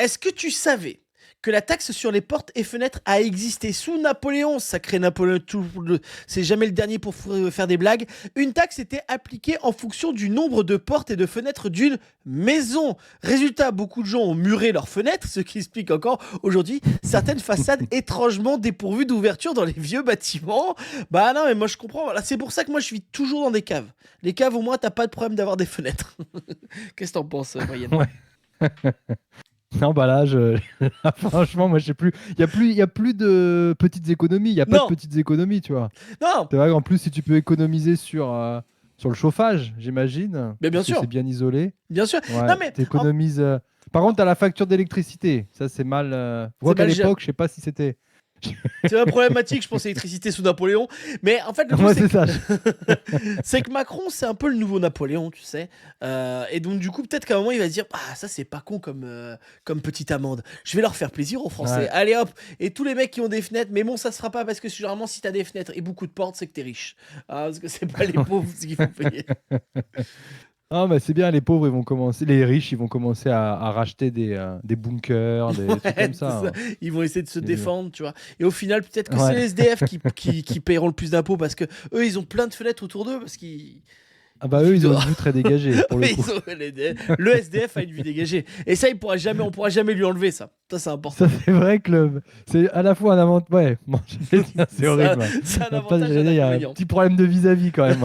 Est-ce que tu savais que la taxe sur les portes et fenêtres a existé sous Napoléon? Sacré Napoléon, c'est jamais le dernier pour faire des blagues. Une taxe était appliquée en fonction du nombre de portes et de fenêtres d'une maison. Résultat, beaucoup de gens ont muré leurs fenêtres, ce qui explique encore aujourd'hui certaines façades étrangement dépourvues d'ouverture dans les vieux bâtiments. Bah non, mais moi je comprends. Voilà, c'est pour ça que moi je suis toujours dans des caves. Les caves, au moins, t'as pas de problème d'avoir des fenêtres. Qu'est-ce que t'en penses, Moyenne? Ouais. Non, bah là, là, franchement, moi, je sais plus. Il y a plus de petites économies. Il n'y a pas de Non, petites économies, tu vois. non, C'est vrai qu'en plus, si tu peux économiser sur le chauffage, j'imagine, mais bien parce que c'est sûr, bien isolé, bien sûr. Non ouais, mais t'économises. Par contre, t'as la facture d'électricité. Ça, c'est mal. Je c'est vois qu'à mal géré. l'époque, je sais pas si c'était. C'est pas problématique, je pense, l'électricité sous Napoléon. Mais en fait, le truc, Moi, c'est c'est que, ça. c'est que Macron, c'est un peu le nouveau Napoléon, tu sais. Et donc, du coup, peut-être qu'à un moment, il va se dire, ah, ça, c'est pas con comme petite amende. Je vais leur faire plaisir aux Français. Ouais. Allez hop. Et tous les mecs qui ont des fenêtres, mais bon, ça se fera pas parce que généralement, si t'as des fenêtres et beaucoup de portes, c'est que t'es riche. Ah, parce que c'est pas les pauvres ce qu'il faut payer. Ah, bah, c'est bien, les pauvres, ils vont commencer, les riches, ils vont commencer à racheter des bunkers, des trucs Ouais, comme c'est ça, ça. hein. Ils vont essayer de se Et- défendre, tu vois. Et au final, peut-être que c'est Ouais. les SDF qui paieront le plus d'impôts parce que eux, ils ont plein de fenêtres autour d'eux parce qu'ils Ah ils bah eux, vivent ils ont une dehors. vue très dégagée, pour le Oui, coup. le SDF a une vue dégagée. Et ça, on pourra jamais lui enlever ça. Ça, c'est Ça, important. c'est vrai que c'est à la fois un avantage. Ouais, bon, j'allais dire, c'est Ça, horrible. c'est un Pas, avantage et j'allais un dire, il y a un inconvénient. petit problème de vis-à-vis quand même.